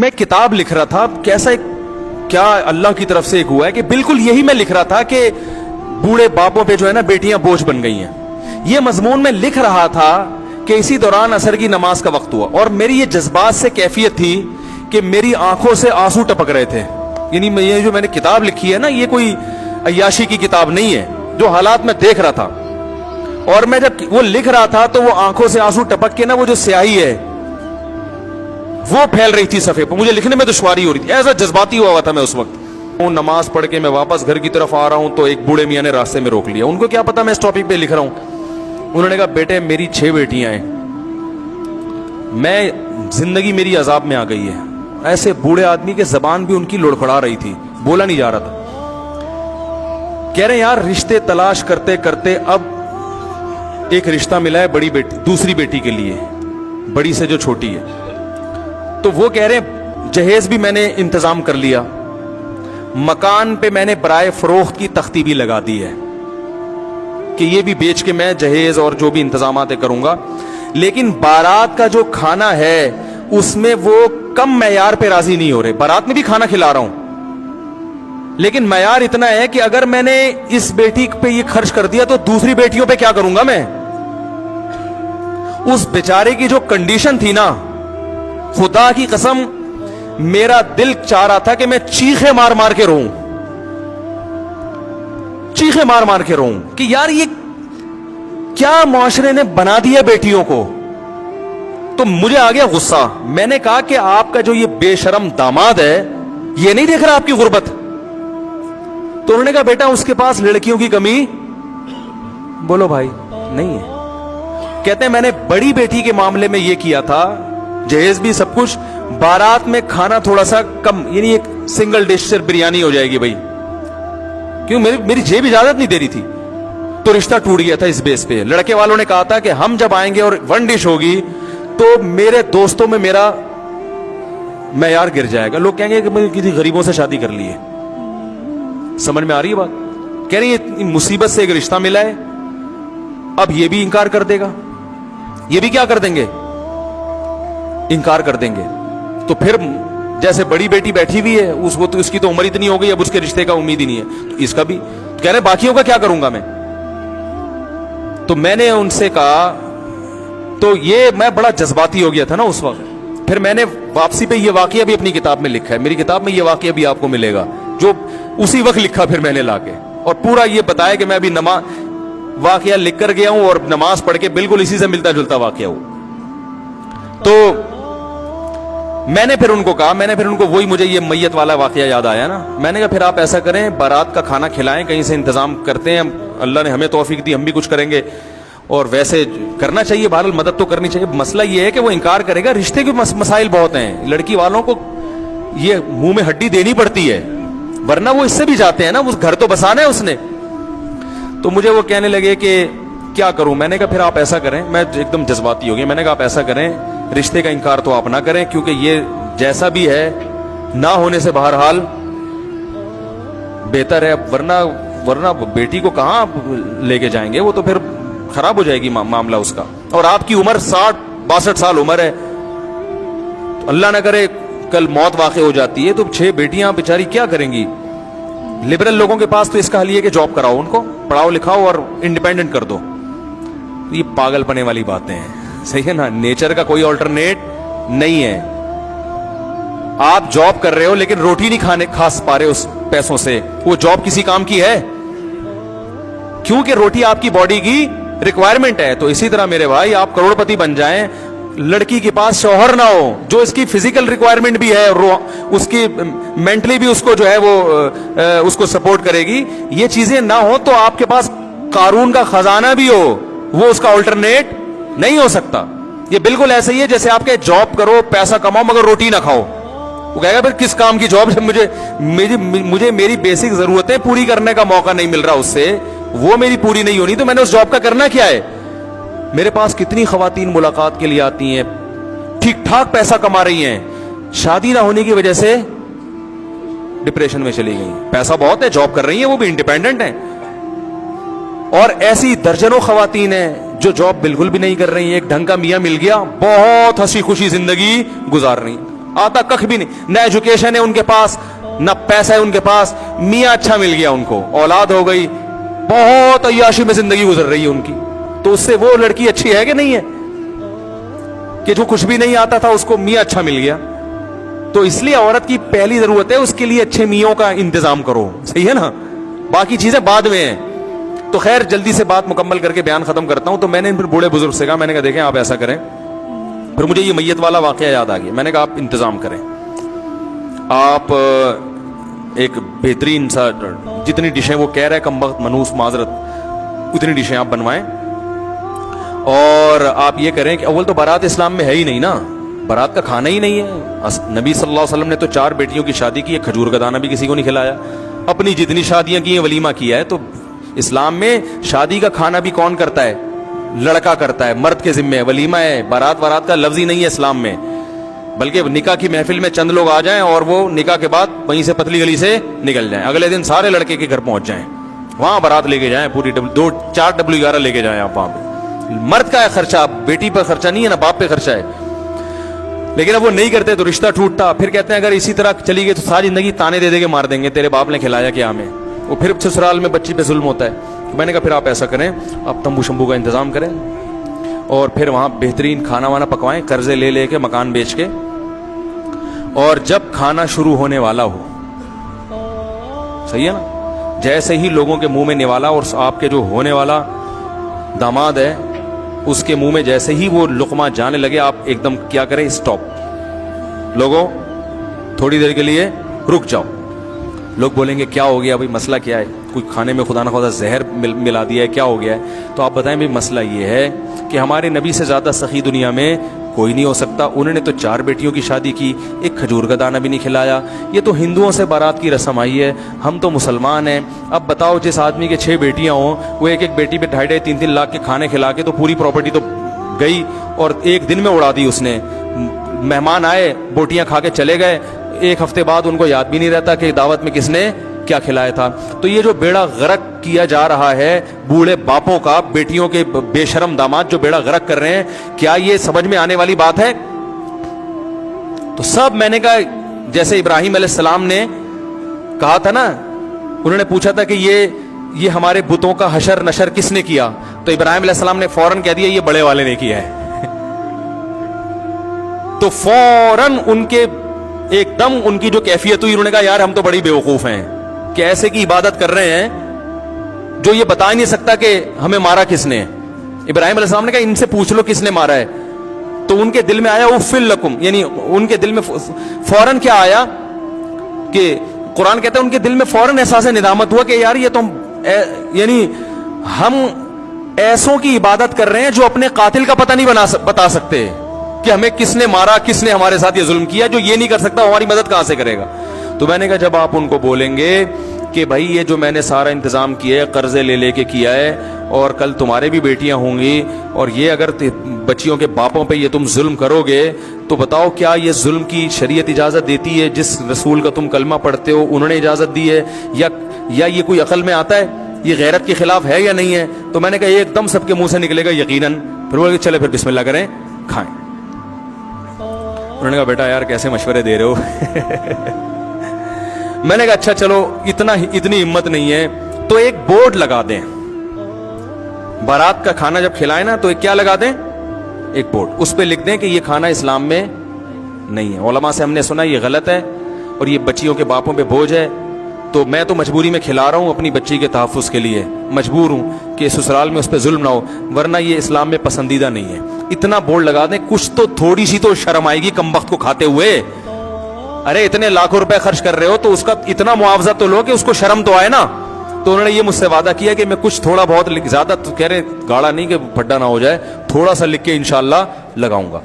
میں کتاب لکھ رہا تھا, کیسا کیا اللہ کی طرف سے ایک ہوا ہے کہ بالکل یہی میں لکھ رہا تھا کہ بوڑھے باپوں پہ جو ہے نا بیٹیاں بوجھ بن گئی ہیں. یہ مضمون میں لکھ رہا تھا کہ اسی دوران عصر کی نماز کا وقت ہوا, اور میری یہ جذبات سے کیفیت تھی کہ میری آنکھوں سے آنسو ٹپک رہے تھے. یعنی یہ جو میں نے کتاب لکھی ہے نا, یہ کوئی عیاشی کی کتاب نہیں ہے, جو حالات میں دیکھ رہا تھا. اور میں جب وہ لکھ رہا تھا تو وہ آنکھوں سے آنسو ٹپک کے نا وہ جو سیاہی ہے وہ پھیل رہی تھی صفحے پر, مجھے لکھنے میں دشواری ہو رہی تھی, ایسا جذباتی ہوا تھا میں اس وقت. نماز پڑھ کے میں واپس گھر کی طرف آ رہا ہوں تو ایک بوڑھے میاں نے راستے میں روک لیا. ان کو کیا پتا میں اس ٹاپک پہ لکھ رہا ہوں. انہوں نے کہا بیٹے میری 6 بیٹیاں ہیں, میں زندگی میری عذاب میں آ گئی ہے. ایسے بوڑھے آدمی کے زبان بھی ان کی لڑکھڑا رہی تھی, بولا نہیں جا رہا تھا. کہہ رہے یار رشتے تلاش کرتے کرتے اب ایک رشتہ ملا ہے بڑی بیٹی, دوسری بیٹی کے لیے, بڑی سے جو چھوٹی ہے. تو وہ کہہ رہے جہیز بھی میں نے انتظام کر لیا, مکان پہ میں نے برائے فروخت کی تختی بھی لگا دی ہے کہ یہ بھی بیچ کے میں جہیز اور جو بھی انتظامات کروں گا. لیکن بارات کا جو کھانا ہے اس میں وہ کم معیار پہ راضی نہیں ہو رہے. بارات میں بھی کھانا کھلا رہا ہوں لیکن معیار اتنا ہے کہ اگر میں نے اس بیٹی پہ یہ خرچ کر دیا تو دوسری بیٹیوں پہ کیا کروں گا میں. اس بیچارے کی جو کنڈیشن تھی نا, خدا کی قسم میرا دل چاہ رہا تھا کہ میں چیخے مار مار کے روؤں, چیخے مار مار کے روؤں کہ یار یہ کیا معاشرے نے بنا دیا بیٹیوں کو. تو مجھے آ گیا غصہ. میں نے کہا کہ آپ کا جو یہ بے شرم داماد ہے یہ نہیں دیکھ رہا آپ کی غربت. تو انہوں نے کہا بیٹا اس کے پاس لڑکیوں کی کمی بولو بھائی نہیں ہے. کہتے ہیں میں نے بڑی بیٹی کے معاملے میں یہ کیا تھا, جہیز بھی سب کچھ, بارات میں کھانا تھوڑا سا کم, یعنی ایک سنگل ڈش سے بریانی ہو جائے گی بھائی, کیوں میری جیب اجازت نہیں دے رہی تھی. تو رشتہ ٹوٹ گیا تھا اس بیس پہ. لڑکے والوں نے کہا تھا کہ ہم جب آئیں گے اور 1 ڈش ہوگی تو میرے دوستوں میں میرا معیار گر جائے گا, لوگ کہیں گے کہ میں کسی غریبوں سے شادی کر لی ہے. سمجھ میں آ رہی ہے بات. کہہ رہی ہے مصیبت سے ایک رشتہ ملا ہے, اب یہ بھی انکار کر دے گا, یہ بھی کیا کر دیں گے, انکار کر دیں گے. تو پھر جیسے بڑی بیٹی بیٹھی ہوئی ہے اس کی تو عمر اتنی ہو گئی, اب اس کے رشتے کا امید ہی نہیں ہے, تو اس کا بھی کہہ رہے باقیوں کا کیا کروں گا میں. تو میں نے ان سے کہا, تو یہ میں بڑا جذباتی ہو گیا تھا نا اس وقت. پھر میں نے واپسی پہ یہ واقعہ بھی اپنی کتاب میں لکھا ہے, میری کتاب میں یہ واقعہ بھی آپ کو ملے گا جو اسی وقت لکھا پھر میں نے لا کے, اور پورا یہ بتایا کہ میں ابھی واقعہ لکھ کر گیا ہوں اور نماز پڑھ کے بالکل اسی سے ملتا جلتا واقعہ ہو. تو میں نے پھر ان کو کہا, میں نے پھر ان کو وہی مجھے یہ میت والا واقعہ یاد آیا نا, میں نے کہا پھر آپ ایسا کریں بارات کا کھانا کھلائیں, کہیں سے انتظام کرتے ہیں, اللہ نے ہمیں توفیق دی, ہم بھی کچھ کریں گے, اور ویسے کرنا چاہیے, بہرحال مدد تو کرنی چاہیے. مسئلہ یہ ہے کہ وہ انکار کرے گا, رشتے کے مسائل بہت ہیں, لڑکی والوں کو یہ منہ میں ہڈی دینی پڑتی ہے, ورنہ وہ اس سے بھی جاتے ہیں نا, وہ گھر تو بسانا ہے اس نے. تو مجھے وہ کہنے لگے کہ کیا کروں. میں نے کہا پھر آپ ایسا کریں, میں ایک دم جذباتی ہو گیا, میں نے کہا آپ ایسا کریں رشتے کا انکار تو آپ نہ کریں, کیونکہ یہ جیسا بھی ہے نہ ہونے سے بہرحال بہتر ہے, ورنہ بیٹی کو کہاں لے کے جائیں گے, وہ تو پھر خراب ہو جائے گی معاملہ اس کا. اور آپ کی عمر 60-62 سال عمر ہے, اللہ نہ کرے کل موت واقع ہو جاتی ہے تو 6 بیٹیاں بیچاری کیا کریں گی. لبرل لوگوں کے پاس تو اس کا حل یہ کہ جاب کراؤ, ان کو پڑھاؤ لکھاؤ اور انڈیپینڈنٹ کر دو. یہ پاگل پنے والی باتیں ہیں, صحیح ہے نا. نیچر کا کوئی آلٹرنیٹ نہیں ہے. آپ جاب کر رہے ہو لیکن روٹی نہیں کھا پا رہے اس پیسوں سے, وہ جاب کسی کام کی ہے, کیونکہ روٹی آپ کی باڈی کی ریکوائرمنٹ ہے. تو اسی طرح میرے بھائی آپ کروڑ پتی بن جائیں, لڑکی کے پاس شوہر نہ ہو جو اس کی فزیکل ریکوائرمنٹ بھی ہے اور اس کی مینٹلی بھی اس کو جو ہے وہ اس کو سپورٹ کرے گی, یہ چیزیں نہ ہو تو آپ کے پاس قارون کا خزانہ بھی ہو, وہ اس کا آلٹرنیٹ نہیں ہو سکتا. یہ بالکل ایسے ہی ہے جیسے آپ کے جاب کرو, پیسہ کماؤ مگر روٹی نہ کھاؤ. وہ کہے گا پھر کس کام کی جاب جب مجھے میری بیسک ضرورتیں پوری کرنے کا موقع نہیں مل رہا, اس سے وہ میری پوری نہیں ہونی, تو میں نے اس جاب کا کرنا کیا ہے. میرے پاس کتنی خواتین ملاقات کے لیے آتی ہیں, ٹھیک ٹھاک پیسہ کما رہی ہیں, شادی نہ ہونے کی وجہ سے ڈپریشن میں چلی گئی. پیسہ بہت ہے, جاب کر رہی ہیں, وہ بھی انڈیپینڈنٹ ہیں. اور ایسی درجنوں خواتین ہیں جو جاب بالکل بھی نہیں کر رہی ہیں, ایک ڈھنگ کا میاں مل گیا, بہت ہنسی خوشی زندگی گزار رہی ہیں. आता कख भी नहीं, न एजुकेशन है उनके पास, न पैसा है उनके पास, मियाँ अच्छा मिल गया उनको, औलाद हो गई, बहुत अय्याशी में जिंदगी गुजर रही है उनकी, तो उससे वो लड़की अच्छी है कि नहीं है कि जो कुछ भी नहीं आता था उसको मियाँ अच्छा मिल गया। तो इसलिए औरत की पहली जरूरत है उसके लिए अच्छे मियों का इंतजाम करो, सही है ना, बाकी चीजें बाद में हैं। तो खैर जल्दी से बात मुकम्मल करके बयान खत्म करता हूं। तो मैंने फिर बूढ़े बुजुर्ग से कहा, मैंने कहा देखें आप ऐसा करें, फिर मुझे ये मैयत वाला वाकया याद आ गया। मैंने कहा आप इंतजाम करें, आप एक बेहतरीन सा जितनी डिशें वो कह रहे हैं कम वक्त मनूस माजरत उतनी डिशें आप बनवाएं, और आप ये करें कि अव्वल तो बारात इस्लाम में है ही नहीं ना, बारात का खाना ही नहीं है। नबी सल्लल्लाहु अलैहि वसल्लम ने तो 4 बेटियों की शादी की है, खजूर का दाना भी किसी को नहीं खिलाया, अपनी जितनी शादियां की हैं वलीमा किया है। तो इस्लाम में शादी का खाना भी कौन करता है? लड़का करता है, मर्द के जिम्मे है, वलीमा है, बारात वारात का लफ्ज ही नहीं है इस्लाम में। बल्कि निकाह की महफिल में चंद लोग आ जाएं और वो निकाह के बाद वहीं से पतली गली से निकल जाएं, अगले दिन सारे लड़के के घर पहुंच जाएं, वहां बारात लेके जाएं, पूरी 4 W11 लेके जाएं आप वहां पे। मर्द का है खर्चा, बेटी पर खर्चा नहीं है ना, बाप पे खर्चा है। लेकिन अब वो नहीं करते तो रिश्ता टूटता। फिर कहते हैं अगर इसी तरह चली गई तो सारी जिंदगी ताने दे दे के मार देंगे, तेरे बाप ने खिलाया क्या हमें। वो फिर ससुराल में बच्ची पे जुल्म होता है। तो मैंने कहा फिर आप ऐसा करें, आप तंबू शंबू का इंतजाम करें और फिर वहां बेहतरीन खाना वाना पकवाएं, कर्जे ले लेके मकान बेच के, और जब खाना शुरू होने वाला हो, सही है ना, जैसे ही लोगों के मुंह में निवाला और आपके जो होने वाला दामाद है उसके मुंह में जैसे ही वो लुकमा जाने लगे, आप एकदम क्या करें, स्टॉप, लोगों थोड़ी देर के लिए रुक जाओ। लोग बोलेंगे क्या हो गया भाई, मसला क्या है, कोई खाने में खुदा न खुदा जहर मिला दिया है, क्या हो गया है। तो आप बताएं भाई मसला ये है कि हमारे नबी से ज्यादा सखी दुनिया में कोई नहीं हो सकता। उन्होंने तो 4 बेटियों की शादी की, एक खजूर का दाना भी नहीं खिलाया। ये तो हिंदुओं से बारात की रस्म आई है, हम तो मुसलमान हैं। अब बताओ जिस आदमी के 6 बेटियां हों, वो एक एक बेटी पे 2.5 3 लाख के खाने खिला के तो पूरी प्रॉपर्टी तो गई और एक दिन में उड़ा दी उसने। मेहमान आए, बोटियां खा के चले गए, 1 हफ्ते बाद उनको याद भी नहीं रहता कि दावत में किसने क्या खिलाया था। तो ये जो बेड़ा गर्क किया जा रहा है बूढ़े बापों का, बेटियों के बेशरम दामाद जो बेड़ा गर्क कर रहे हैं, क्या ये समझ में आने वाली बात है? तो सब मैंने कहा, जैसे इब्राहिम अलैहिस्सलाम ने कहा था ना, उन्होंने पूछा था कि ये हमारे बुतों का हशर नशर किसने किया, तो इब्राहिम अलैहिस्सलाम ने फौरन कह दिया ये बड़े वाले ने किया है। तो फौरन उनके एकदम उनकी जो कैफियत हुई, उन्होंने कहा यार हम तो बड़ी बेवकूफ हैं कि ऐसे की इबादत कर रहे हैं जो ये बता ही नहीं सकता कि हमें मारा किसने। इब्राहिम अलैहिस्सलाम ने कहा इनसे पूछ लो किसने मारा है। तो उनके दिल में आया उफ़िल लकुम, यानी उनके दिल में फौरन क्या आया कि कुरान कहता है उनके दिल में फौरन एहसास निदामत हुआ कि यार ये तो यानी हम ऐसों की इबादत कर रहे हैं जो अपने कातिल का पता नहीं बता सकते कि हमें किसने मारा, किसने हमारे साथ ये जुल्म किया। जो ये नहीं कर सकता हमारी मदद कहां से करेगा। तो मैंने कहा जब आप उनको बोलेंगे कि भाई ये जो मैंने सारा इंतजाम किया है कर्जे ले लेके किया है, और कल तुम्हारे भी बेटियां होंगी, और ये अगर बच्चियों के बापों पे ये तुम जुल्म करोगे, तो बताओ क्या ये जुल्म की शरीयत इजाजत देती है? जिस रसूल का तुम कलमा पढ़ते हो उन्होंने इजाजत दी है, या ये कोई अकल में आता है? ये गैरत के खिलाफ है या नहीं है? तो मैंने कहा एकदम सबके मुंह से निकलेगा यकीनन। फिर बोले चले फिर बिस्मिल्लाह करें, खाएं। उन्होंने कहा बेटा यार कैसे मशवरे दे रहे हो। मैंने कहा अच्छा चलो इतनी हिम्मत नहीं है तो एक बोर्ड लगा दें, बारात का खाना जब खिलाए ना तो एक क्या लगा दें, एक बोर्ड, उस पे लिख दें कि ये खाना इस्लाम में नहीं है। उलमा से हमने सुना ये गलत है और ये बच्चियों के बापों पे बोझ है, तो मैं तो मजबूरी में खिला रहा हूं अपनी बच्ची के तहफ़्फ़ुज़ के लिए, मजबूर हूं कि ससुराल में उस पर जुल्म ना हो, वरना ये इस्लाम में पसंदीदा नहीं है। इतना बोर्ड लगा दें, कुछ तो थोड़ी सी तो शर्म आएगी कम वक्त को खाते हुए। अरे इतने लाखों रुपए खर्च कर रहे हो तो उसका इतना मुआवजा तो लो कि उसको शर्म तो आए ना। तो उन्होंने ये मुझसे वादा किया कि मैं कुछ थोड़ा बहुत, ज्यादा तो कह रहे गाढ़ा नहीं कि फड्डा ना हो जाए, थोड़ा सा लिख के इंशाल्लाह लगाऊंगा।